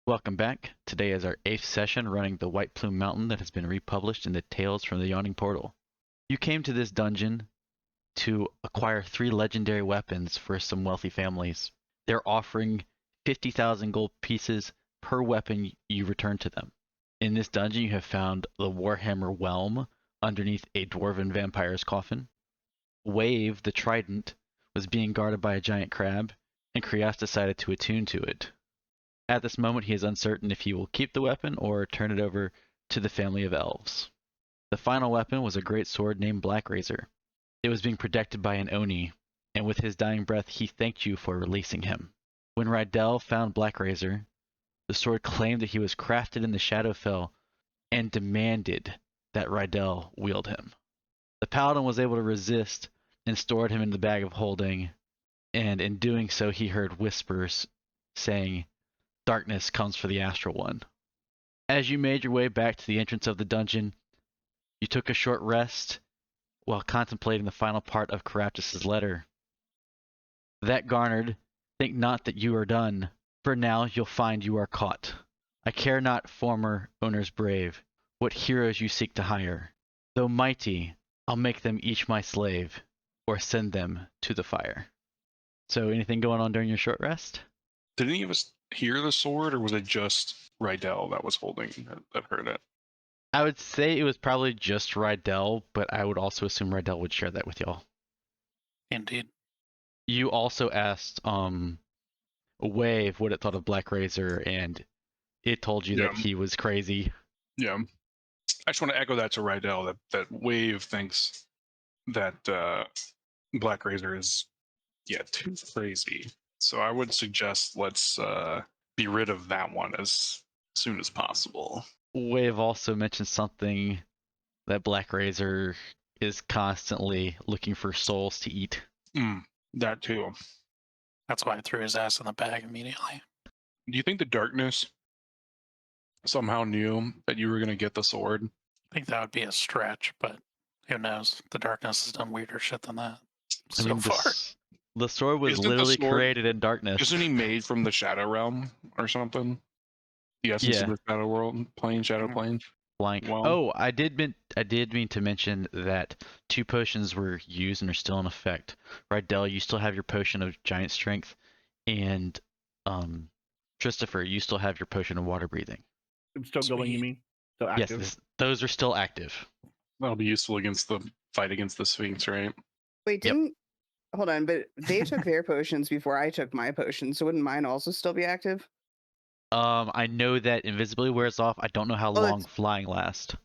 Welcome back. Today is our 8th session running the White Plume Mountain that has been republished in the Tales from the Yawning portal. You came to this dungeon to acquire 3 legendary weapons for some wealthy families. They're offering 50,000 gold pieces per weapon you return to them. In this dungeon you have found the Warhammer Whelm underneath a dwarven vampire's coffin. Wave, the trident, was being guarded by a giant crab, and Keraptis decided to attune to it. At this moment, he is uncertain if he will keep the weapon or turn it over to the family of elves. The final weapon was a great sword named Blackrazor. It was being protected by an Oni, and with his dying breath, he thanked you for releasing him. When Rydell found Blackrazor, the sword claimed that he was crafted in the Shadowfell and demanded that Rydell wield him. The paladin was able to resist and stored him in the bag of holding, and in doing so, he heard whispers saying, "Darkness comes for the Astral One." As you made your way back to the entrance of the dungeon, you took a short rest while contemplating the final part of Keraptis' letter. That garnered, think not that you are done, for now you'll find you are caught. I care not former owners brave, what heroes you seek to hire. Though mighty, I'll make them each my slave, or send them to the fire. So anything going on during your short rest? Did any of us hear the sword, or was it just Rydell that was holding that heard it? I would say it was probably just Rydell, but I would also assume Rydell would share that with y'all. Indeed. You also asked Wave what it thought of Blackrazor, and it told you that he was crazy. Yeah. I just want to echo that to Rydell, that Wave thinks that Blackrazor is, too crazy. So I would suggest let's be rid of that one as soon as possible. Wave also mentioned something that Blackrazor is constantly looking for souls to eat. That too. That's why I threw his ass in the bag immediately. Do you think the darkness somehow knew that you were going to get the sword? I think that would be a stretch, but who knows? The darkness has done weirder shit than that so far. The sword was literally created in darkness. Isn't he made from the Shadow Realm or something? The essence of the Shadow World plane, Shadow Plane. Well, oh, I did mean to mention that 2 potions were used and are still in effect. Rydell, you still have your potion of giant strength, and Christopher, you still have your potion of water breathing. I'm still going, you mean? Still active? Yes, those are still active. That'll be useful against the fight against the Sphinx, right? Wait, hold on, but they took their potions before I took my potions, so wouldn't mine also still be active? I know that invisibility wears off. I don't know how long flying lasts.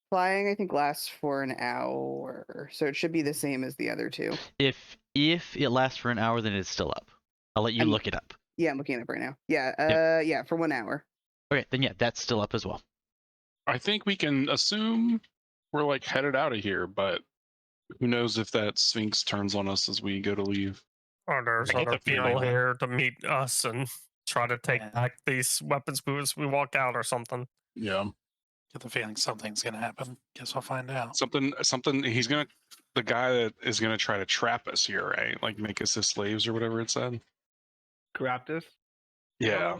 Flying, I think, lasts for an hour, so it should be the same as the other 2. If it lasts for an hour, then it's still up. I'll let you look it up. Yeah, I'm looking it up right now. Yeah, for 1 hour. Okay, then that's still up as well. I think we can assume we're headed out of here, but who knows if that Sphinx turns on us as we go to leave. Or there's other people here to meet us and try to take back these weapons as we walk out or something. Yeah. Get the feeling something's gonna happen. Guess I'll find out. Something the guy that is gonna try to trap us here, right? Make us his slaves or whatever it said. Keraptis? Yeah.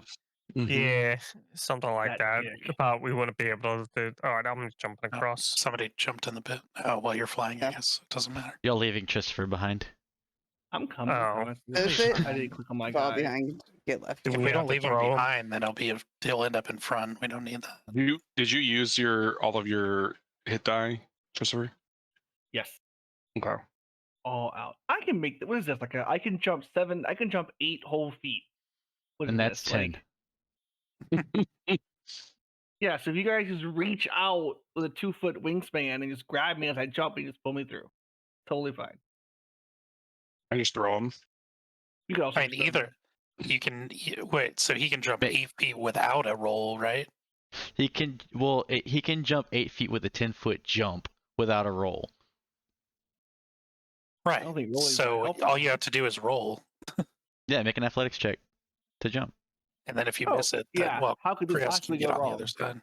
Mm-hmm. Yeah, something like that. But we wouldn't be able to do. Alright, I'm jumping across. Somebody jumped in the pit. Oh, well, you're flying, I guess. It doesn't matter. You're leaving Christopher behind. I'm coming. I didn't click on my Fall guy. behind, get left. If we don't leave him behind, then he'll end up in front. We don't need that. Did you use all of your hit die, Christopher? Yes. Okay. All out. I can make. What is this? I can jump 7. I can jump 8 whole feet. And that's 10. Yeah. So if you guys just reach out with a 2-foot wingspan and just grab me as I jump and just pull me through, totally fine. I just throw him. You can also either. You can wait. So he can jump 8 feet without a roll, right? He can. Well, he can jump 8 feet with a 10-foot jump without a roll. Right. So all you have to do is roll. Yeah, make an athletics check to jump. And then if you miss it, then, how could this Krios possibly can get go on wrong? the other side.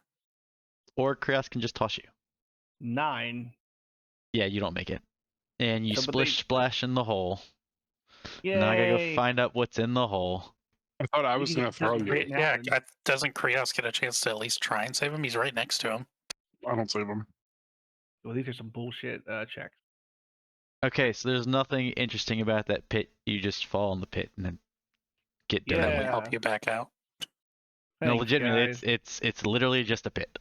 Or Krios can just toss you. 9. Yeah, you don't make it. And you splish splash in the hole. Yay. Now I gotta go find out what's in the hole. I thought I was You going to can throw just you. wait now Yeah, and- doesn't Krios get a chance to at least try and save him? He's right next to him. I don't save him. Well, these are some bullshit checks. Okay, so there's nothing interesting about that pit. You just fall in the pit and then get And done. then we Yeah. help you back out. No, Thanks, legitimately, guys. it's literally just a pit.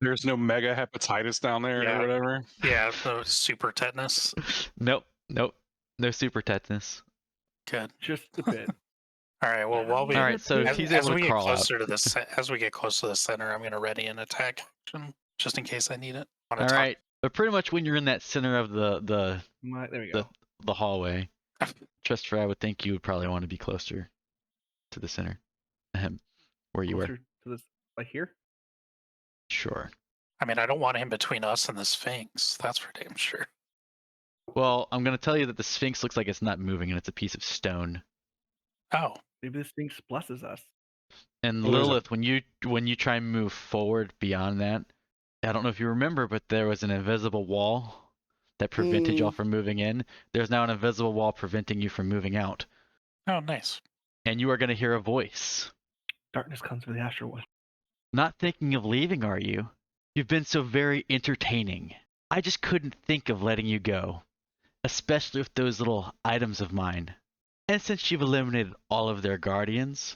There's no mega hepatitis down there Yeah. or whatever. Yeah, the super tetanus. Nope, no super tetanus. Good. Just a bit. All right. Well, while we All right, so as, he's as able we to get crawl out. closer to the as we get close to the center, I'm going to ready an attack action just in case I need it. All right, but pretty much when you're in that center of the There we go. the hallway, Trustford, I would think you would probably want to be closer to the center, where you were. Closer to this, like here. Sure. I mean, I don't want him between us and the Sphinx. That's for damn sure. Well, I'm gonna tell you that the Sphinx looks like it's not moving and it's a piece of stone. Oh, Maybe this Sphinx blesses us. And Well, there's a- Lilith, when you try and move forward beyond that, I don't know if you remember, but there was an invisible wall that prevented y'all from moving in. There's now an invisible wall preventing you from moving out. oh, nice. And you are gonna hear a voice. Darkness comes for the astral one. Not thinking of leaving, are you? You've been so very entertaining. I just couldn't think of letting you go, especially with those little items of mine. And since you've eliminated all of their guardians,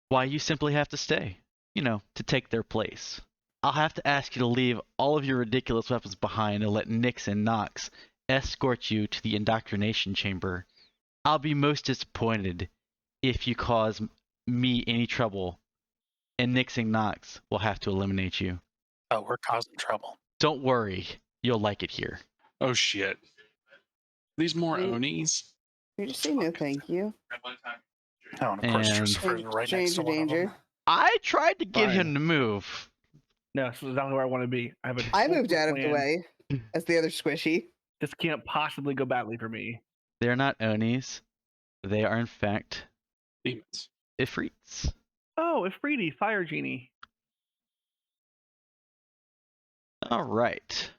why, you simply have to stay, to take their place. I'll have to ask you to leave all of your ridiculous weapons behind and let Nyx and Nox escort you to the indoctrination chamber. I'll be most disappointed if you cause me any trouble, and Nyx and Nox will have to eliminate you. Oh, we're causing trouble. Don't worry, you'll like it here. Oh shit. These more Wait. Onis? You just say no, thank you. Oh, and of course, And- Christopher's right next to Danger, one of them. danger. I tried to get him Fine. to move. No, this is exactly where I want to be. I have a I whole moved out of the plan. way as the other squishy. This can't possibly go badly for me. They're not Onis. They are, in fact, Demons. Ifrits. Oh, Ifriti, Fire Genie. All right.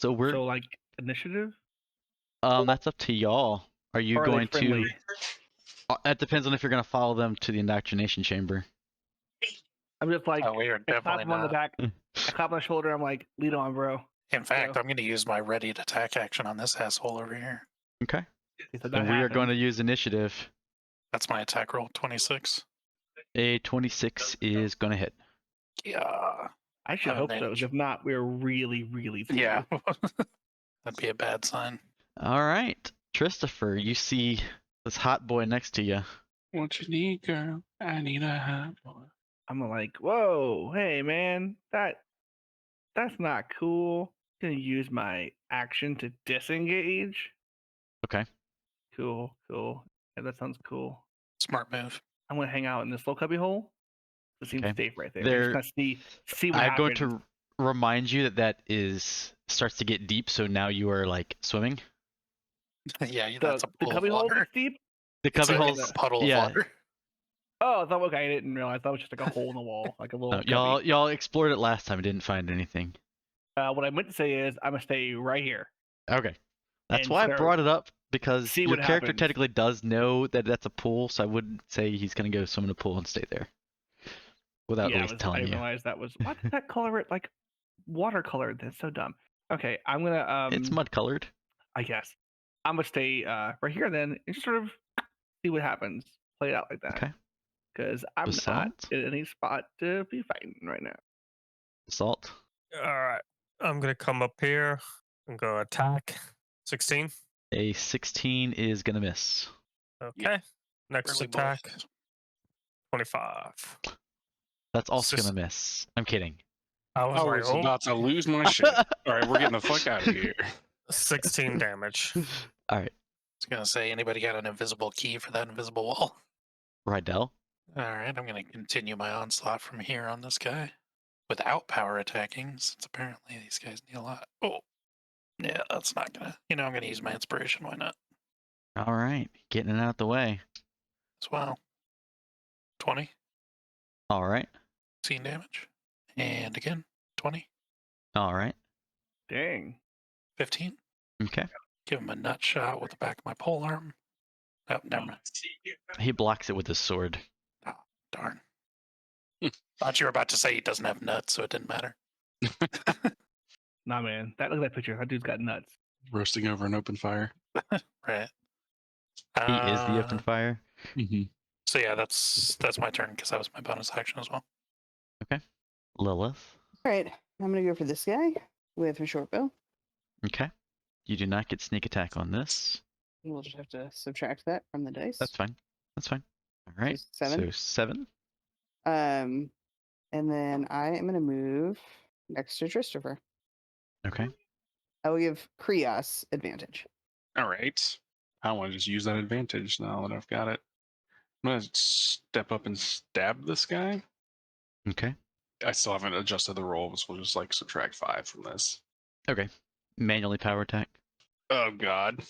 So we're So, like, initiative? that's up to y'all. Are you Or are they going to? friendly? That depends on if you're going to follow them to the indoctrination chamber. I'm just like, Oh, we are I clap definitely him on the not. back. I clap on the shoulder. I'm like, lead on, bro. In fact, So- I'm going to use my ready to attack action on this asshole over here. Okay. He said So that we are going to happened. use initiative. That's my attack roll, 26. A 26 is going to hit. Yeah. I should Oh, hope so. 'Cause nice. if not, we're really, really screwed. Yeah. That'd be a bad sign. All right, Christopher, you see this hot boy next to you. What you need, girl? I need a hot boy. I'm like, whoa, hey man, that's not cool. I'm gonna use my action to disengage. Okay. Cool. Yeah, that sounds cool. Smart move. I'm gonna hang out in this little cubby hole. It seems Okay. safe right there. There- Just gonna see what I'm happens. going to remind you that starts to get deep. So now you are like swimming. Yeah, the, that's a the pool cubby of hole water. is deep. The It's cubby a, holes. it's a puddle yeah. of water. Oh, I thought okay, I didn't realize that was just like a hole in the wall, like a little. cubby. Y'all explored it last time and didn't find anything. What I meant to say is I'm gonna stay right here. Okay. That's And why I start- brought it up, because see your what character happens. technically does know that that's a pool, so I wouldn't say he's going to go swim in a pool and stay there without yeah, at least I telling didn't you. realize that was. Why did that color it like watercolored? That's so dumb. Okay, I'm gonna It's mud colored. I guess I'm gonna stay right here then and just sort of see what happens. Play it out like that. Okay. Because I'm not Basalt? in any spot to be fighting right now. Salt. All right. I'm going to come up here and go attack. 16. A 16 is going to miss. Okay. Next Really attack. bullshit. 25. That's also Sis- going to miss. I'm kidding. I was I like, was oh, about to lose my shit. All right, we're getting the fuck out of here. 16 damage. All right. I was gonna say, anybody got an invisible key for that invisible wall? Rydell. All right, I'm gonna continue my onslaught from here on this guy without power attacking, since apparently these guys need a lot. Oh, yeah, that's not gonna. I'm gonna use my inspiration. Why not? All right. Getting it out the way. As well. 20, All right. 16 damage, and again 20, All right. Dang. 15. Okay. Give him a nut shot with the back of my polearm. Oh, never mind. He blocks it with his sword. Darn. Thought you were about to say he doesn't have nuts, so it didn't matter. Nah, man. Look at that picture. That dude's got nuts. Roasting over an open fire. Right. He is the open fire. Mm-hmm. So yeah, that's my turn because that was my bonus action as well. Lilith. All right, I'm gonna go for this guy with a short bow. Okay. You do not get sneak attack on this. We'll just have to subtract that from the dice. That's fine. That's fine. All right. So 7. So 7. And then I am gonna move next to Christopher. Okay. I will give Krios advantage. All right. I want to just use that advantage now that I've got it. I'm going to step up and stab this guy. Okay. I still haven't adjusted the roll, so we'll just like subtract 5 from this. Okay. Manually power attack. Oh, God.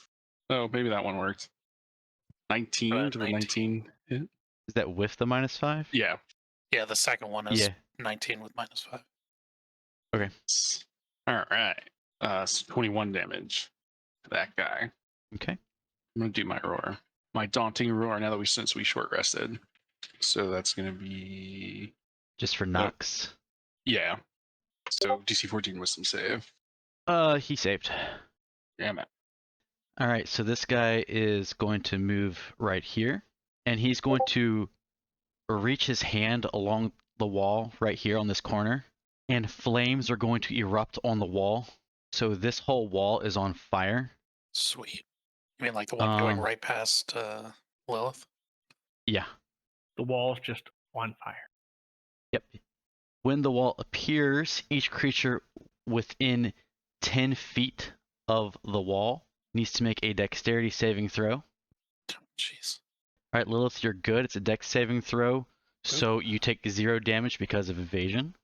Oh, maybe that one worked. 19 to the 19 hit? Is that with the -5? Yeah. Yeah, the second one is Yeah. 19 with -5. Okay. All right. So 21 damage to that guy. Okay. I'm going to do my roar. My daunting roar now that since we short rested. So that's going to be... Just for Nox. Yeah. So DC 14 wisdom save. He saved. Damn it. All right, so this guy is going to move right here, and he's going to reach his hand along the wall right here on this corner, and flames are going to erupt on the wall. So this whole wall is on fire. Sweet. You mean like the one going Um, right past Lilith? Yeah. The wall's just on fire. Yep. When the wall appears, each creature within 10 feet of the wall needs to make a dexterity saving throw. Jeez. All right, Lilith, you're good. It's a dex saving throw, so you take 0 damage because of evasion.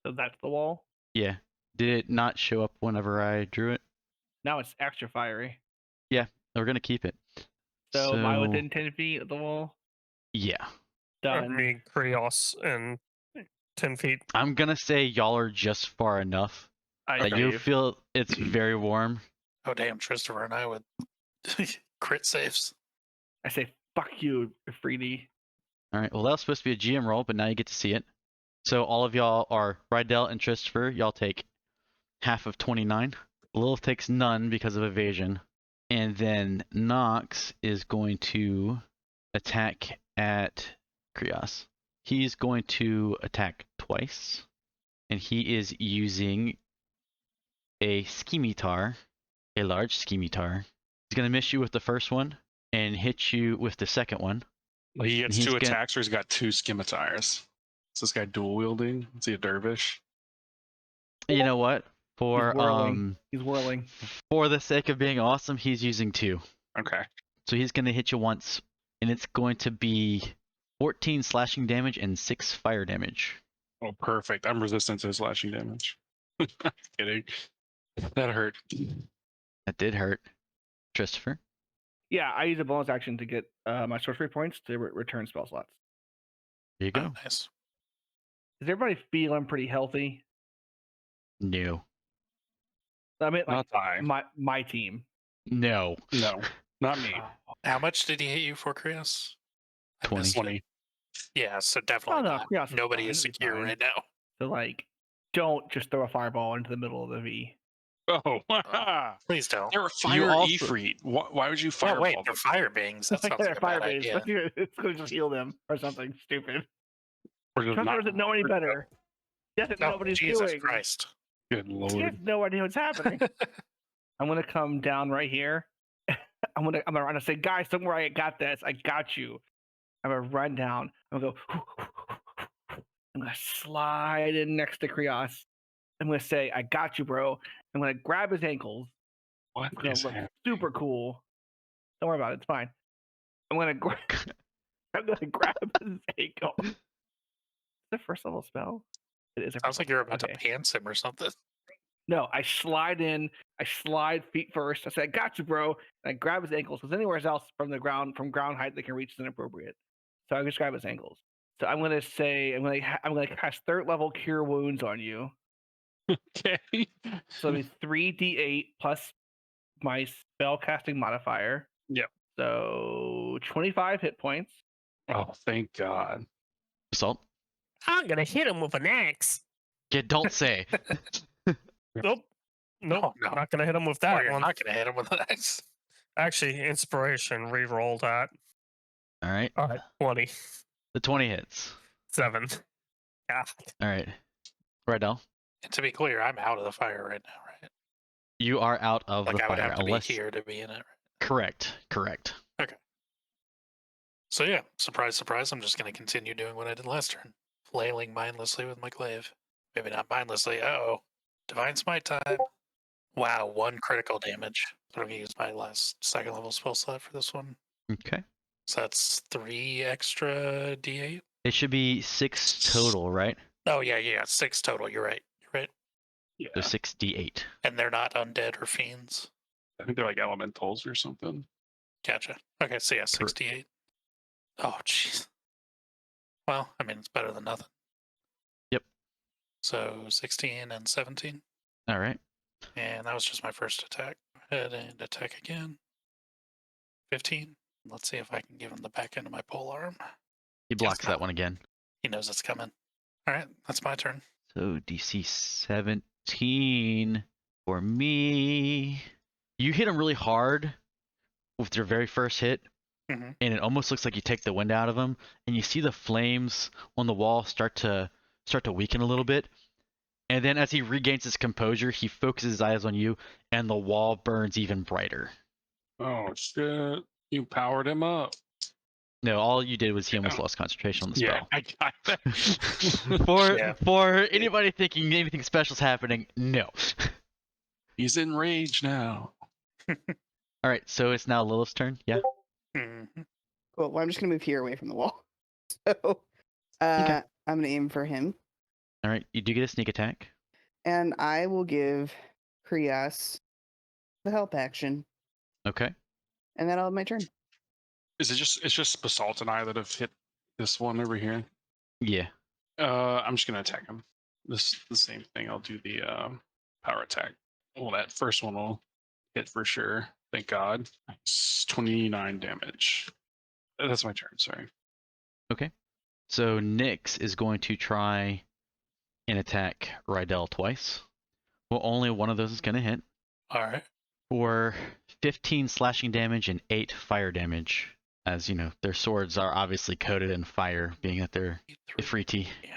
So that's the wall. Yeah. Did it not show up whenever I drew it? Now it's extra fiery. We're going to keep it. So am I within 10 feet of the wall? Yeah. Done. Me, Krios, and 10 feet. I'm going to say y'all are just far enough I that you save. feel it's very warm. Oh damn, Christopher and I would crit saves. I say, fuck you, Freedy. All right. Well, that was supposed to be a GM roll, but now you get to see it. So all of y'all are Rydell and Christopher. Y'all take half of 29. Lilith takes none because of evasion. And then Nox is going to attack at Krios. He's going to attack twice. And he is using a Scimitar, a large Scimitar. He's going to miss you with the first one and hit you with the second one. Well, he gets He's 2 gonna- attacks or he's got 2 scimitars. Is this guy dual wielding? Is he a dervish? You know what? For He's whirling. for the sake of being awesome, he's using 2. Okay. So he's going to hit you once, and it's going to be 14 slashing damage and 6 fire damage. Oh, perfect. I'm resistant to slashing damage. Kidding. That hurt. That did hurt. Christopher? Yeah, I use a bonus action to get my sorcery points to return spell slots. There you go. Oh, nice. Is everybody feeling pretty healthy? No. I mean, like Not I. my team. No. No, not me. How much did he hit you for, Krios? I 20. missed it. 20. Yeah, so definitely no, not. Krios is Nobody fine, is it'll be secure fine. right now. So like, don't just throw a fireball into the middle of the V. Oh, Please don't. they're a fire also- Ifrit. Why would you Oh fireball wait, them? they're fire beings. That Like sounds like a bad base. idea. It's going to just heal them or something stupid. Or just Trevor not- doesn't know any better. He doesn't know No, what he's Jesus doing. Christ. Good He lord. has no idea what's happening. I'm gonna come down right here. I'm gonna say, guys, don't worry, I got this. I got you. I'm gonna run down. I'm gonna go. I'm gonna slide in next to Krios. I'm gonna say, I got you, bro. I'm gonna grab his ankles. What It's gonna is look happening? super cool. Don't worry about it. It's fine. I'm gonna grab his ankle. Is it a first level spell? It is. Sounds like you're about Okay. to pants him or something. No, I slide in. I slide feet first. I say, I got you, bro. And I grab his ankles because anywhere else from ground height they can reach is inappropriate. So I just grab his ankles. So I'm gonna say, I'm gonna cast 3rd level Cure Wounds on you. Okay. So it'll be 3d8 plus my spell casting modifier. Yep. So 25 hit points. Oh, thank God. Assault. I'm gonna hit him with an axe. Yeah, don't say. Nope. Nope. Oh, no. Not gonna hit him with Oh, that you're one. not going to hit him with an axe. Actually, inspiration. Reroll that. All right. 20. The 20 hits. 7. God. All right. Rydell, And to be clear, I'm out of the fire right now, right? you are out of Like the I would fire have to unless. be here to be in it. Right? Correct. So yeah, surprise, surprise. I'm just going to continue doing what I did last turn, flailing mindlessly with my glaive. Maybe not mindlessly. Uh-oh. Divine Smite time. Wow, 1 critical damage. So I'm going to use my last 2nd level spell slot for this one. Okay. So that's 3 extra d8. It should be 6 total, right? Oh yeah, 6 total. You're right. Yeah. So 6d8. And they're not undead or fiends. I think they're like elementals or something. Gotcha. Okay, so yeah, 68. Oh, jeez. Well, I mean, it's better than nothing. Yep. So 16 and 17. All right. And that was just my first attack. Go ahead and attack again. 15. Let's see if I can give him the back end of my pole arm. He blocks that one again. He knows it's coming. All right, that's my turn. So DC 17 for me. You hit him really hard with your very first hit, Mhm. and it almost looks like you take the wind out of him, and you see the flames on the wall start to weaken a little bit. And then as he regains his composure, he focuses his eyes on you, and the wall burns even brighter. Oh shit! You powered him up. No, all you did was he almost lost concentration on the Yeah, spell. I got that. For anybody thinking anything special's happening, no. He's in rage now. All right, so it's now Lilith's turn. Yeah. Mhm. Cool. Well, I'm just gonna move here away from the wall. So, Okay. I'm gonna aim for him, All right, you do get a sneak attack. and I will give Krias the help action, Okay. and then I'll have my turn. Is it just? It's just Basalt and I that have hit this one over here. Yeah. I'm just gonna attack him. The same thing. I'll do the power attack. Well, that first one will hit for sure. Thank God. It's 29 damage. That's my turn. Sorry. So Nyx is going to try and attack Rydell twice. Well, only one of those is going to hit All right. for 15 slashing damage and 8 fire damage. As you know, their swords are obviously coated in fire, being that they're Ifriti. Yeah.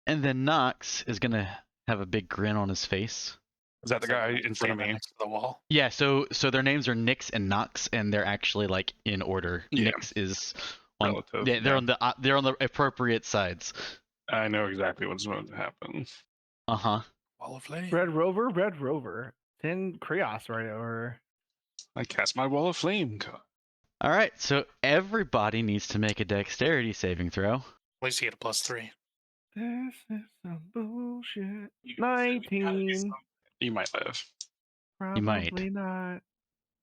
And then Nox is going to have a big grin on his face. Is that the guy in front of me? Next to the wall. Yeah, so their names are Nyx and Nox, and they're actually like in order. Yeah. Nyx is on, Relative. they're on the appropriate sides. I know exactly what's going to happen. Uh-huh. Wall of flame. Red Rover. Send Krios right over. I cast my wall of flame. All right, so everybody needs to make a dexterity saving throw. At least you get a +3. This is some bullshit. You gotta do 19. something. You might live. Probably might. not.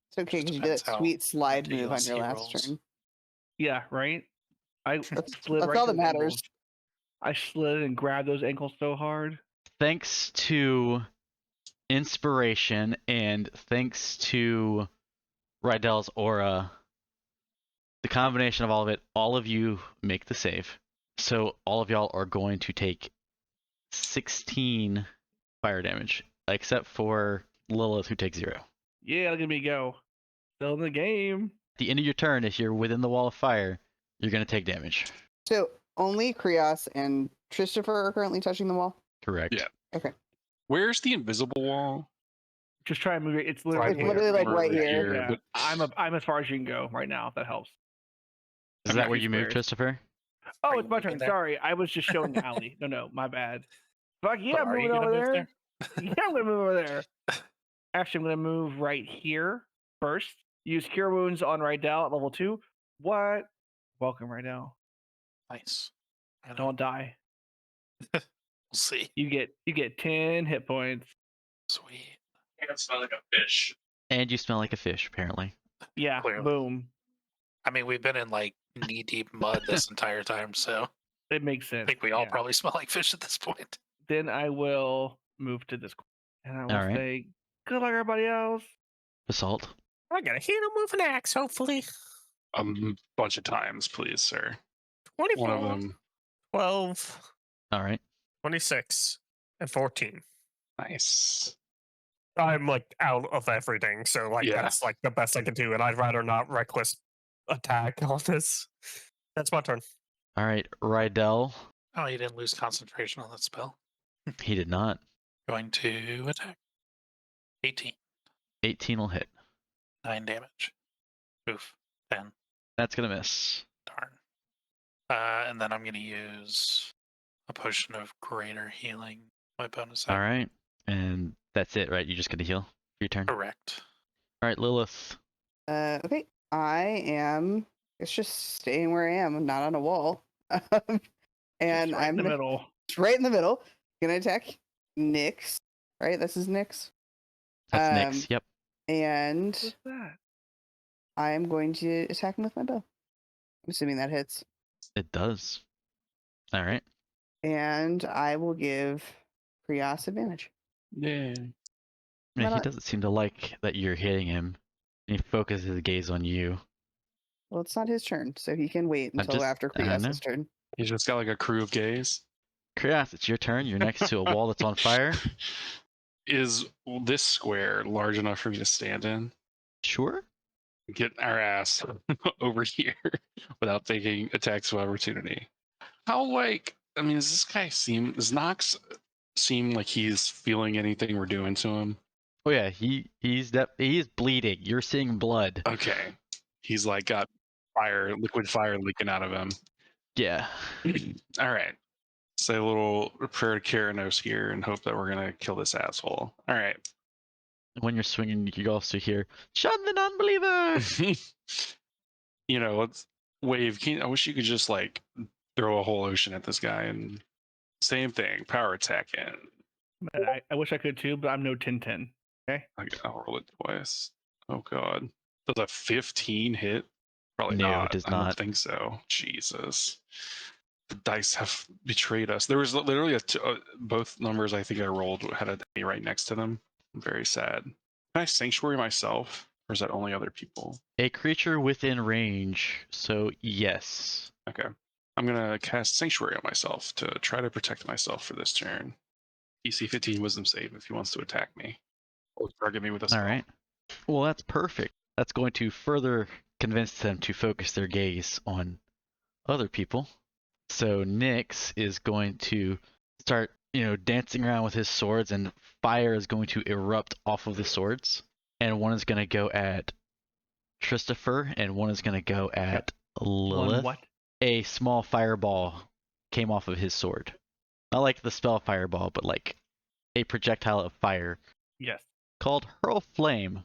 It's okay Just because you did that depends how sweet slide the move on DLC your last rolls. turn. Yeah, right? I That's, slid that's right all to that the matters. ankles. I slid and grabbed those ankles so hard. Thanks to inspiration and thanks to Rydell's aura, the combination of all of it, all of you make the save. So all of y'all are going to take 16 fire damage, except for Lilith, who takes 0. Yeah, look at me go. Still in the game. At the end of your turn, if you're within the wall of fire, you're going to take damage. So only Krios and Christopher are currently touching the wall. Correct. Yeah. Where's the invisible wall? Just try and move it. It's Right literally, It's literally like We're right here. Yeah. but I'm as far as you can go right now, if that helps. Is that where you moved, Squares. Christopher? Oh, Are it's you my moving turn. there? Sorry. I was just showing Allie. No, my bad. Fuck yeah, But I'm are you moving gonna over move there. Yeah, I'm gonna move over there. Actually, I'm gonna move right here first. Use Cure Wounds on Rydell at level 2. What? Welcome, Rydell. Nice. I know. Don't die. We'll see. You get 10 hit points. Sweet. I smell like a fish. And you smell like a fish, apparently. Yeah, Clearly. boom. I mean, we've been in like knee-deep mud this entire time, so It makes I sense. think we all Yeah. probably smell like fish at this point. Then I will move to this corner. And I will All right. say, good luck, everybody else. Basalt. I'm gonna hit him with an axe, hopefully. A bunch of times, please, sir. 24. One of them. 12, All right. 26, and 14. Nice. I'm like out of everything, so like Yeah. that's like the best I can do, and I'd rather not reckless attack on this. That's my turn. All right. Rydell. Oh, you didn't lose concentration on that spell. He did not. Going to attack. 18. 18 will hit. 9 damage. Oof. 10. That's going to miss. Darn. And then I'm going to use a potion of greater healing. My bonus All action. right. And that's it, right? You just get to heal for your turn. Correct. All right, Lilith. Okay. I am. It's just staying where I am. I'm not on a wall. And Just right I'm in the middle. right in the middle. Gonna attack Nyx. Right? This is Nyx. That's Nyx. Yep. And What's that? I am going to attack him with my bow. I'm assuming that hits. It does. All right. And I will give Krios advantage. Yeah. Yeah, he not- doesn't seem to like that you're hitting him. He focuses his gaze on you. Well, it's not his turn, so he can wait I'm until just- after I know. Krios' turn. He's just got like a crew of gays. Krios, it's your turn. You're next to a wall that's on fire. Is this square large enough for me to stand in? Sure. Get our ass over here without taking attacks of opportunity. How I mean, does Nox seem like he's feeling anything we're doing to him? Oh yeah, he's bleeding. You're seeing blood. Okay. He's like got liquid fire leaking out of him. Yeah. All right. Say a little prayer to Keranos here and hope that we're gonna kill this asshole. All right. When you're swinging, you also hear, "Shun the non-believer!" You know, let's wave. I wish you could just like throw a whole ocean at this guy and same thing, power attack in. Man, I wish I could too, but I'm no Tintin. I'll roll it twice. Oh god, does a 15 hit? Probably No, not. it does I don't not. think so. Jesus, the dice have betrayed us. There was literally both numbers I think I rolled had a day right next to them. I'm very sad. Can I sanctuary myself, or is that only other people? A creature within range. So yes. Okay. I'm gonna cast Sanctuary on myself to try to protect myself for this turn. DC 15 Wisdom save if he wants to attack me or target me with a spell. All right. Well, that's perfect. That's going to further convince them to focus their gaze on other people. So Nyx is going to start, dancing around with his swords, and fire is going to erupt off of the swords. And one is going to go at Christopher, and one is going to go at Lilith. One what? A small fireball came off of his sword. Not like the spell fireball, but like a projectile of fire Yes. called Hurl Flame.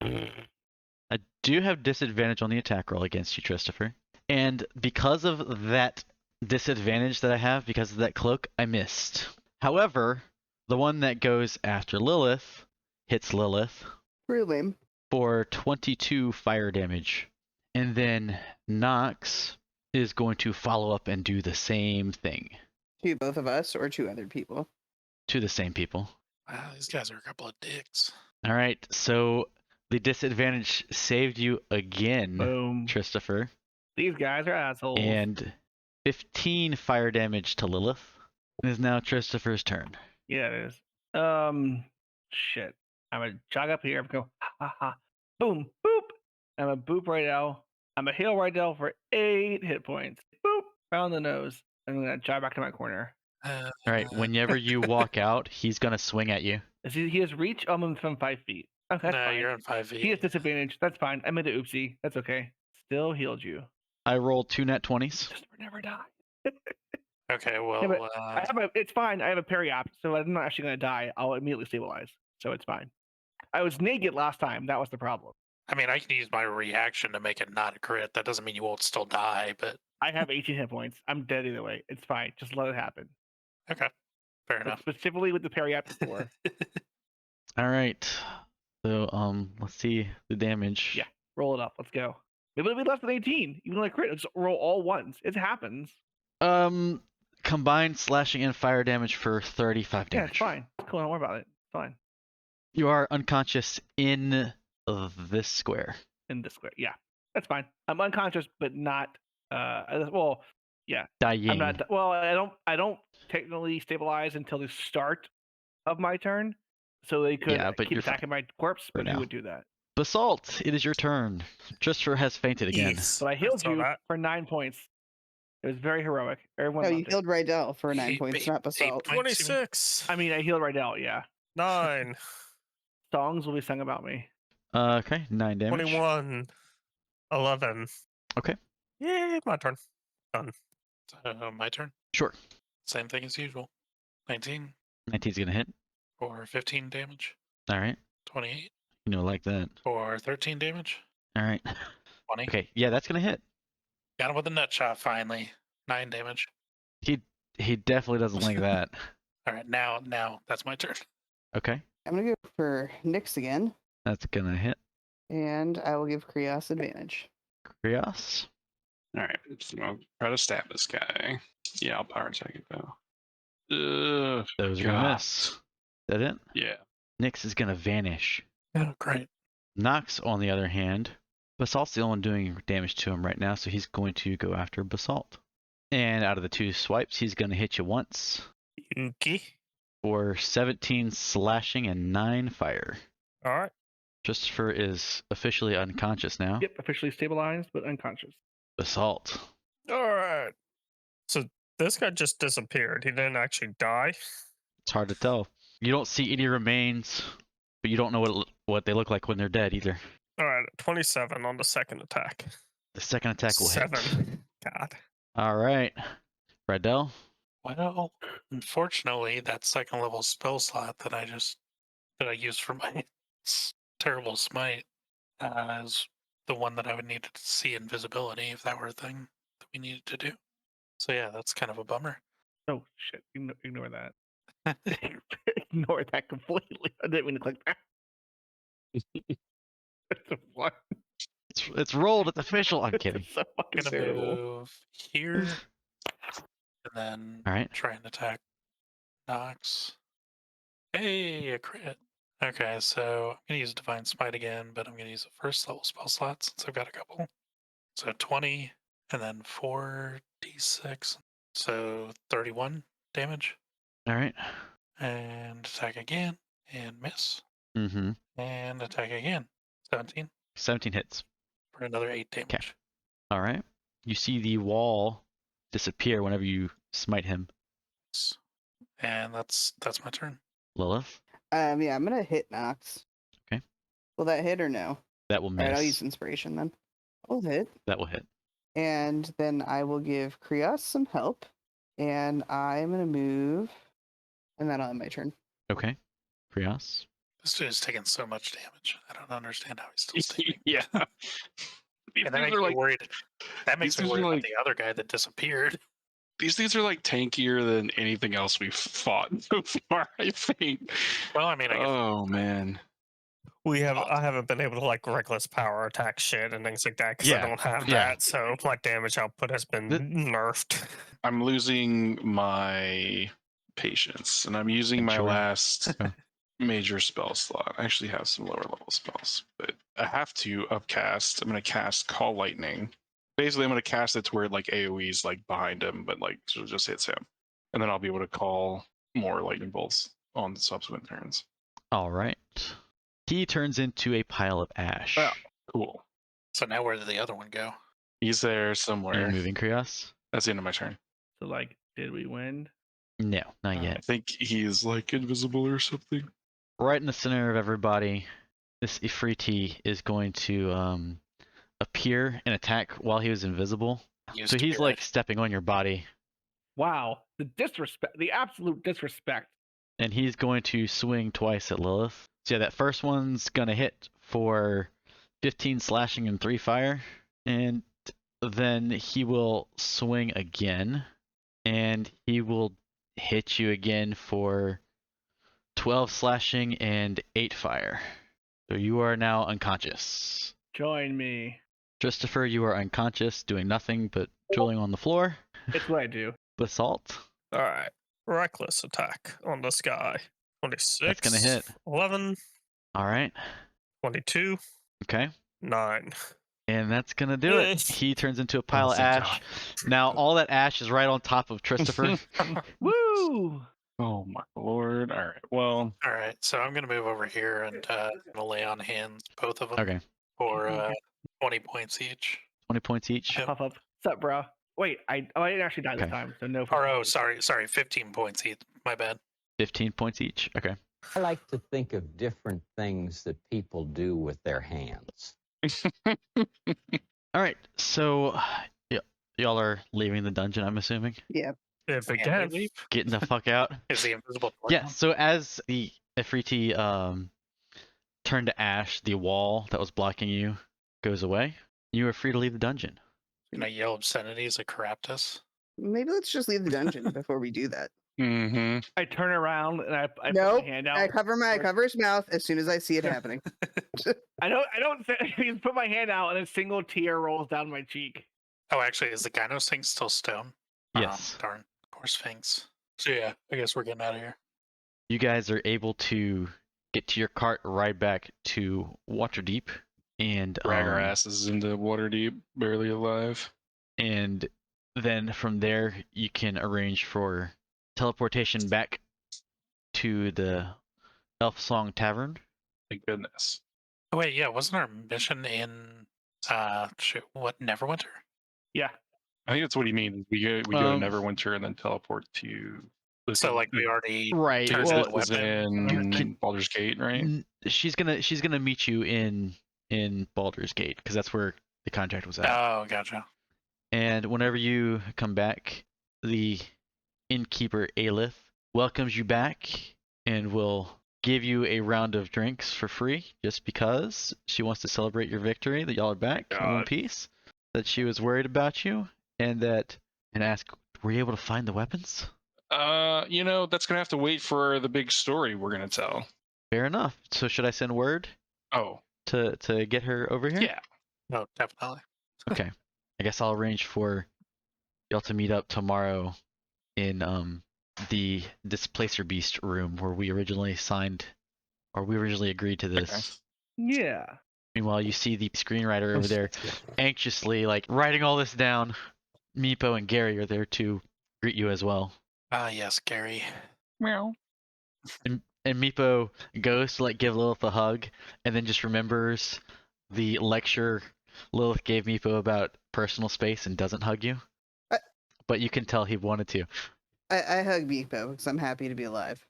I do have disadvantage on the attack roll against you, Christopher. And because of that disadvantage that I have, because of that cloak, I missed. However, the one that goes after Lilith hits Lilith Real lame. for 22 fire damage. And then Nox is going to follow up and do the same thing To both of us or to other people. to the same people. Wow, these guys are a couple of dicks. All right, so the disadvantage saved you again, Boom. Christopher. These guys are assholes. And 15 fire damage to Lilith. It is now Christopher's turn. Yeah, it is. Shit. I'm gonna jog up here and go, ha ha ha. Boom, boop. I'm a boop right now. I'm a heal right now for 8 hit points. Boop. Round the nose. I'm gonna jog back to my corner. All right, whenever you walk out, he's going to swing at you. He has reach almost from 5 feet. Okay, that's No, fine. you're on 5 feet. He has disadvantage. That's fine. I made an oopsie. That's okay. Still healed you. I rolled 2 nat 20s. Just never die. Okay, well, but it's fine. I have a parry op, so I'm not actually gonna die. I'll immediately stabilize, so it's fine. I was naked last time. That was the problem. I mean, I can use my reaction to make it not a crit. That doesn't mean you won't still die, but I have 18 hit points. I'm dead either way. It's fine. Just let it happen. okay, fair But enough. specifically with the parry op before. All right. So, let's see the damage. Yeah. Roll it up. Let's go. Maybe it'll be less than 18. Even like crit, just roll all ones. It happens. Combined slashing and fire damage for 35 Yeah, damage. it's fine. It's cool. Don't worry about it. It's fine. You are unconscious in this square. In this square. Yeah. That's fine. I'm unconscious, but not well, Yeah. dying. I'm not. Well, I don't technically stabilize until the start of my turn, so they could Yeah, but keep you're fine attacking my corpse. for But he now. would do that. Basalt, it is your turn. Christopher has fainted again. Yes. But I healed saw you that. for 9 points. It was very heroic. Everyone No, you loved it. healed Rydell for 9 Eight- points, eight- not 8 Basalt. points, you mean? 26. I mean, I healed Rydell. Yeah. 9. Songs will be sung about me. Okay, 9 damage. 21. 11. Okay. Yay, my turn. Done. My turn. Sure. Same thing as usual. 19 19's gonna hit. for 15 damage. All right. 28 Like that. for 13 damage. All right. 20. Okay, yeah, that's gonna hit. Got him with a nut shot finally. 9 damage. He definitely doesn't like that. All right, now that's my turn. Okay, I'm going to go for Nyx again, that's gonna hit. and I will give Krios advantage. Krios. All right, so I'll try to stab this guy. Yeah, I'll power attack it though. Those are gonna God. miss. Is that it? Yeah. Nyx is gonna vanish. Oh, great. Nox, on the other hand, Basalt's the only one doing damage to him right now, so he's going to go after Basalt. And out of the 2 swipes, he's gonna hit you once Yuki. for 17 slashing and 9 fire. All right. Christopher is officially unconscious now. Yep, officially stabilized but unconscious. Basalt. All right. So this guy just disappeared. He didn't actually die. It's hard to tell. You don't see any remains, but you don't know what they look like when they're dead either. All right. 27 on the second attack. The second attack will hit. 7. God. All right. Rydell. Well, unfortunately, that second level spell slot that I used for my terrible smite is the one that I would need to see invisibility if that were a thing that we needed to do. So yeah, that's kind of a bummer. Oh shit! Ignore that. Ignore that completely. I didn't mean to click that. What? It's rolled. It's official. I'm kidding. It's so fucking I'm gonna terrible. move here and then All right. try and attack Nox. Hey, a crit. Okay, so I'm gonna use Divine Smite again, but I'm gonna use a first level spell slot since I've got a couple. So 20 and then 4d6. So 31 damage. All right. And attack again and miss. Mm-hmm. And attack again. 17 17 hits. for another 8 damage. All right. You see the wall disappear whenever you smite him. And that's my turn. Lilith. Yeah, I'm gonna hit Nox. Okay. Will that hit or no? That will All miss. right, I'll use inspiration then. I'll hit, That will hit. and then I will give Krios some help, and I'm gonna move, and then I'll end my turn. Okay. Krios. This dude is taking so much damage. I don't understand how he's still standing. Yeah. These And that things makes are me like worried. That makes me these worried are about like- the other guy that disappeared. these things are like tankier than anything else we've fought so far, I think. Well, I mean, I guess Oh man. I haven't been able to like reckless power attack shit and things like that because I Yeah, don't have yeah. that. So my damage output has been nerfed. I'm losing my patience, and I'm using my Sure. last Okay. major spell slot. I actually have some lower level spells, but I have to upcast. I'm going to cast Call Lightning. Basically, I'm going to cast it to where like AoE's like behind him, but like so it just hits him, and then I'll be able to call more lightning bolts on the subsequent turns. All right. He turns into a pile of ash. Oh. Cool. so. Now where did the other one go? He's there Are you somewhere. moving, Krios? That's the end of my turn. So like, did we win? No, not I yet. think he's like invisible or something. Right in the center of everybody, this Ifriti is going to appear and attack while he was invisible. Used So to be he's like stepping on your body, Wow, the disrespect, the absolute disrespect. and he's going to swing twice at Lilith. So yeah, that first one's gonna hit for 15 slashing and 3 fire, and then he will swing again, and he will hit you again for 12 slashing and 8 fire. So you are now unconscious. Join me. Christopher, you are unconscious, doing nothing but drooling on the floor. It's what I do. Basalt. All right. Reckless attack on this guy. 26. That's gonna hit. 11. All right. 22. Okay. 9. And that's gonna do it. Yes. He turns into a pile of thank ash. Now all that ash is right on top of Christopher. Woo! Oh my lord! All right. Well, All right, so I'm gonna move over here and gonna lay on hands, both of them, Okay, for 20 points each. 20 points each. Yep. Puff up. What's up, bro? Wait, I didn't actually die this Okay. time, so no. Or sorry, 15 points each. My bad. 15 points each. Okay. I like to think of different things that people do with their hands. All right. So y'all are leaving the dungeon, I'm assuming. Yeah. If we Can can. we leave? Getting the fuck out. Is the invisible door Yeah. down? So as the Ifriti turned to ash, the wall that was blocking you goes away. You are free to leave the dungeon. Can I yell obscenities at Keraptis? Maybe let's just leave the dungeon before we do that. mm-hmm. I turn around and I put Nope. my hand out. I cover his mouth as soon as I see it happening. I don't say, I just put my hand out and a single tear rolls down my cheek. Oh, actually, is the Gynos thing still stone? Yes. Darn. Of course, Sphinx. So yeah, I guess we're getting out of here. You guys are able to get to your cart, ride back to Waterdeep, and Drag our asses into Waterdeep, barely alive. and then from there you can arrange for teleportation back to the Elf Song Tavern. Thank goodness. Oh wait, yeah, wasn't our mission in Neverwinter? Yeah. I think that's what he means. We go to Neverwinter and then teleport to. So like we already Right. turned Well, into the weapon. in Baldur's Gate, right? She's gonna meet you in Baldur's Gate because that's where the contract was at. Oh, gotcha. And whenever you come back, the innkeeper Aelith welcomes you back and will give you a round of drinks for free just because she wants to celebrate your victory, that y'all are back in one God. piece, that she was worried about you, and ask, were you able to find the weapons? That's gonna have to wait for the big story we're gonna tell. Fair enough. So should I send word Oh, to get her over here? yeah. No, definitely. Okay. I guess I'll arrange for y'all to meet up tomorrow in the Displacer Beast room where we originally agreed to this. Yeah. Meanwhile, you see the screenwriter over there anxiously like writing all this down. Meepo and Gary are there to greet you as well. Ah, yes, Gary. Meow. And Meepo goes to like give Lilith a hug and then just remembers the lecture Lilith gave Meepo about personal space and doesn't hug you. But you can tell he wanted to. I hug Meepo because I'm happy to be alive.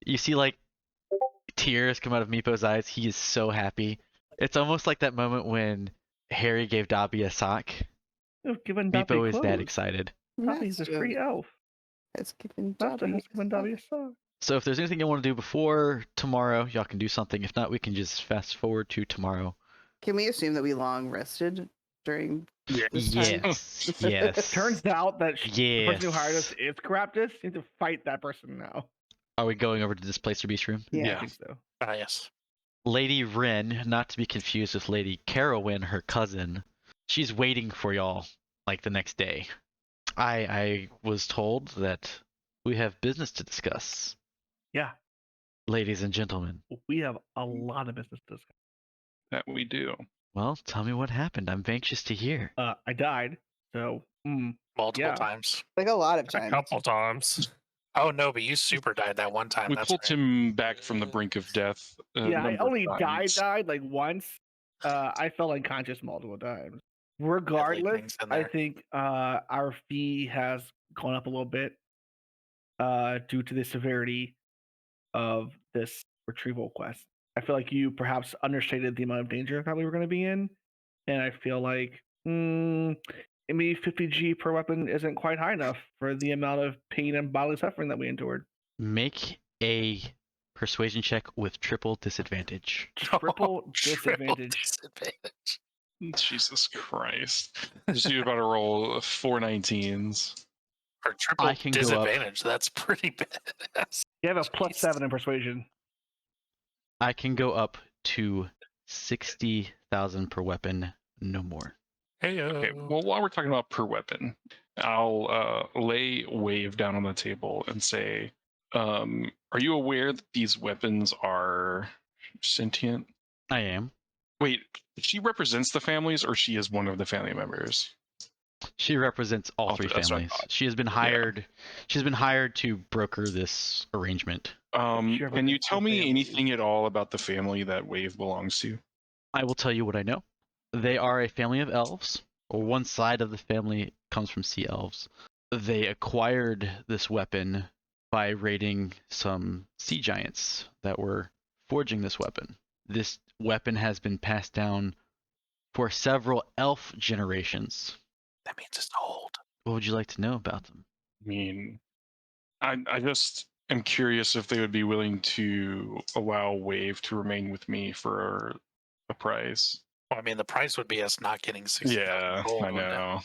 You see like tears come out of Meepo's eyes. He is so happy. It's almost like that moment when Harry gave Dobby a sock. I've given Dobby Meepo is that clothes. excited. Dobby's a free elf. It's given Master Dobby. has given Dobby a song. So if there's anything you want to do before tomorrow, y'all can do something. If not, we can just fast forward to tomorrow. Can we assume that we long rested during this time? Yes. Yes. Turns out that the person who hired us Yes. is Keraptis. Need to fight that person now. Are we going over to Displacer Beast room? Yeah. I think so. Ah, yes. Lady Rin, not to be confused with Lady Carowin, her cousin, she's waiting for y'all like the next day. I was told that we have business to discuss, Yeah. ladies and gentlemen. We have a lot of business to discuss. That we do. Well, tell me what happened. I'm anxious to hear. I died. So Multiple Yeah. times. Like a lot of A times. couple times. Oh no, but you super died that one time. We That's pulled right. him back from the brink of death. a yeah, I number of only times. died like once. I fell unconscious multiple times. Deadly Regardless, things in I there. think our fee has gone up a little bit due to the severity of this retrieval quest. I feel like you perhaps understated the amount of danger that we were going to be in, and I feel like maybe 50G per weapon isn't quite high enough for the amount of pain and bodily suffering that we endured. Make a persuasion check with triple disadvantage. Triple disadvantage. disadvantage. Jesus Christ. Just you about to roll 4 19s. Or triple I can go up. disadvantage. That's pretty badass. You have a plus Jeez. 7 in persuasion. I can go up to 60,000 per weapon, no more. Hey, Okay, well, while we're talking about per weapon, I'll lay Wave down on the table and say, are you aware that these weapons are sentient? I am. Wait, she represents the families, or she is one of the family members? She represents all All three three, that's what I families. thought. She has been hired. She's been hired to broker this arrangement. Can you represents tell the me families. anything at all about the family that Wave belongs to? I will tell you what I know. They are a family of elves, or one side of the family comes from sea elves. They acquired this weapon by raiding some sea giants that were forging this weapon. This weapon has been passed down for several elf generations. That means it's old. What would you like to know about them? I mean, I just am curious if they would be willing to allow Wave to remain with me for a price. Well, I mean, the price would be us not getting 60 Yeah, gold. I know.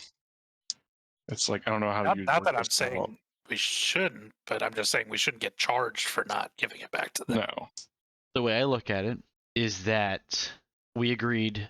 It's like, I don't know how Not, you. not that I'm saying we shouldn't, but I'm just saying we shouldn't get charged for not giving it back to them. No. The way I look at it is that we agreed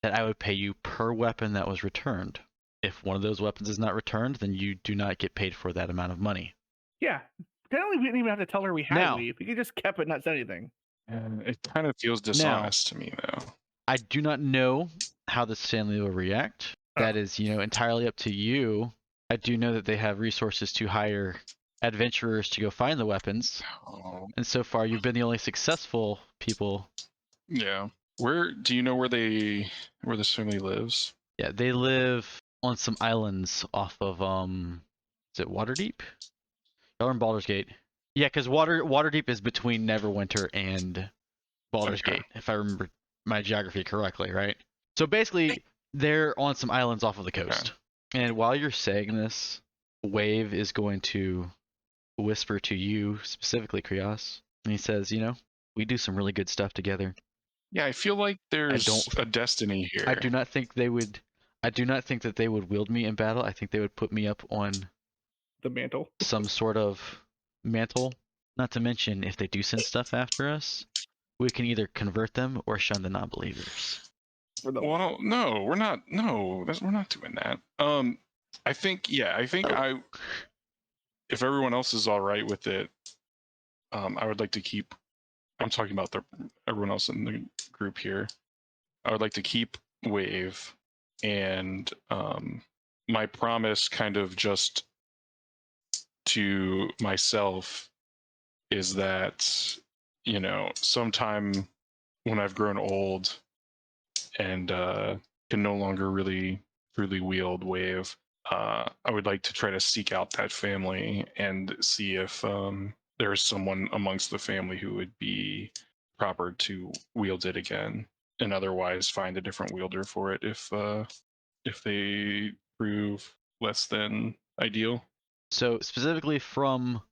that I would pay you per weapon that was returned. If one of those weapons is not returned, then you do not get paid for that amount of money. Yeah. Apparently, we didn't even have to tell her we had Now- leave. We could just kept it, and not said anything. It kind of feels dishonest to me, though. I do not know how this family will react. That is, entirely up to you. I do know that they have resources to hire adventurers to go find the weapons, Oh, and so far you've been the only successful people. yeah. Where do you know where this family lives? Yeah, they live on some islands off of is it Waterdeep? Y'all are in Baldur's Gate. Yeah, because Waterdeep is between Neverwinter and Baldur's Okay. Gate, if I remember my geography correctly, right? So basically, they're on some islands off of the coast. And while you're saying this, Wave is going to whisper to you, specifically Krios, and he says, we do some really good stuff together. Yeah, I feel like there's don't- a destiny here. I do not think they would wield me in battle. I think they would put me up on The mantle. some sort of mantle. Not to mention, if they do send stuff after us, we can either convert them or shun the non-believers. Well, no, we're not. No, we're not doing that. I think if everyone else is all right with it, I would like to keep. I'm talking about everyone else in the group here. I would like to keep Wave, and my promise, kind of just to myself, is that sometime when I've grown old and can no longer really truly wield Wave, I would like to try to seek out that family and see if there's someone amongst the family who would be proper to wield it again, and otherwise find a different wielder for it if they prove less than ideal. So specifically from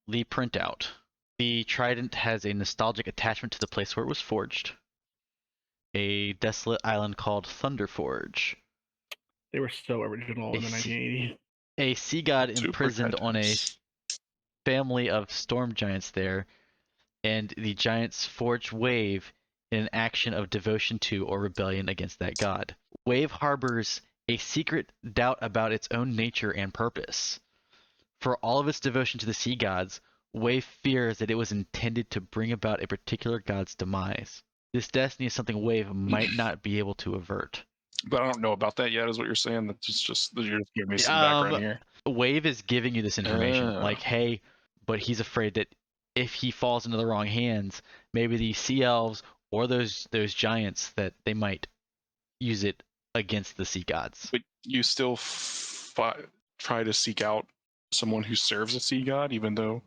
the printout, the trident has a nostalgic attachment to the place where it was forged. A desolate island called Thunderforge. They were so original in the 1980s. A sea god Super imprisoned on a Titans. family of storm giants there, and the giants forged Wave in an action of devotion to or rebellion against that god. Wave harbors a secret doubt about its own nature and purpose. For all of its devotion to the sea gods, Wave fears that it was intended to bring about a particular god's demise. This destiny is something Wave might not be able to avert. But I don't know about that yet, is what you're saying. That's just you're just giving me some background here. Wave is giving you this information, Oh. like, hey, but he's afraid that if he falls into the wrong hands, maybe the sea elves or those giants, that they might use it against the sea gods. But you still try to seek out someone who serves a sea god, even though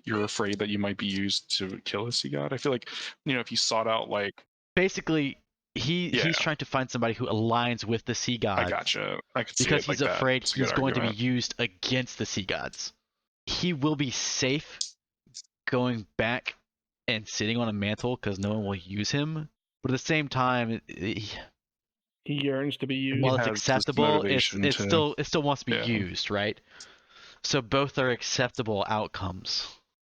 you're afraid that you might be used to kill a sea god. I feel like, if you sought out, like, Basically, Yeah. he's trying to find somebody who aligns with the sea gods. I gotcha. I could see Because it like he's afraid that. he's going to be used against the sea gods. He will be safe going back and sitting on a mantle because no one will use him. But at the same time, He yearns to be used. while it's has this acceptable, motivation it to- still wants to be Yeah. used, right? So both are acceptable outcomes.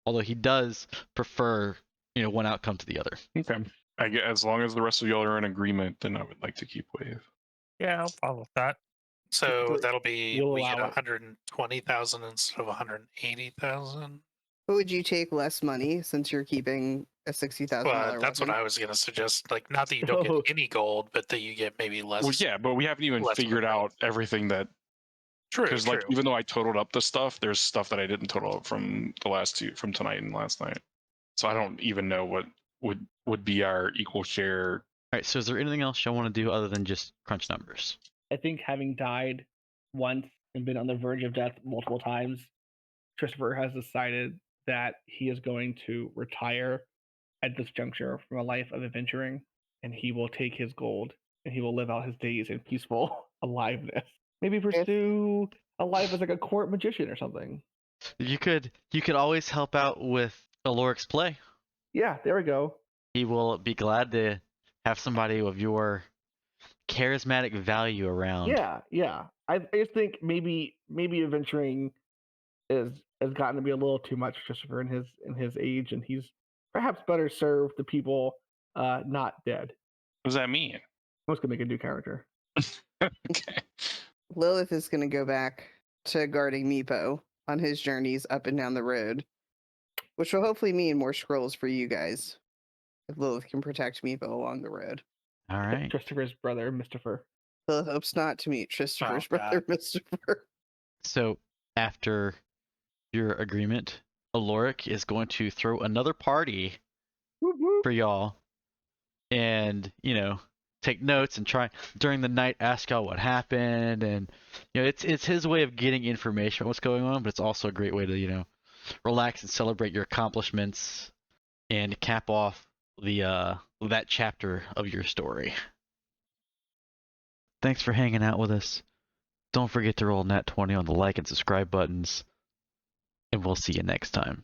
Although he does prefer, one outcome to the other. Okay. I guess as long as the rest of y'all are in agreement, then I would like to keep Wave. Yeah, I'll follow that. So that'll be You'll we get allow it. 120,000 instead of 180,000. But would you take less money since you're keeping a $60,000 Well, that's what weapon. I was gonna suggest. Like, not that you don't Oh. get any gold, but that you get maybe less. Well, yeah, but we haven't even less figured money. out everything that. True, Because true. like even though I totaled up the stuff, there's stuff that I didn't total up from the last two, from tonight and last night. So I don't even know what would be our equal share. All right. So is there anything else y'all want to do other than just crunch numbers? I think having died once and been on the verge of death multiple times, Christopher has decided that he is going to retire at this juncture from a life of adventuring, and he will take his gold and he will live out his days in peaceful aliveness. Maybe pursue a life as like a court magician or something. You could always help out with Aloric's play. Yeah, there we go. He will be glad to have somebody of your charismatic value around. Yeah. I just think maybe adventuring has gotten to be a little too much for Christopher in his age, and he's perhaps better served the people not dead. What does that mean? I'm just gonna make a new character. Okay. Lilith is going to go back to guarding Meepo on his journeys up and down the road, which will hopefully mean more scrolls for you guys. If Lilith can protect Meepo along the road. All right. Christopher's brother, Mistopher. Lilith hopes not to meet Christopher's brother, Mistopher. So after your agreement, Aloric is going to throw another party Whoop, whoop. for y'all, and take notes and try during the night ask y'all what happened, and it's his way of getting information on what's going on, but it's also a great way to relax and celebrate your accomplishments and cap off the that chapter of your story. Thanks for hanging out with us. Don't forget to roll nat 20 on the like and subscribe buttons, and we'll see you next time.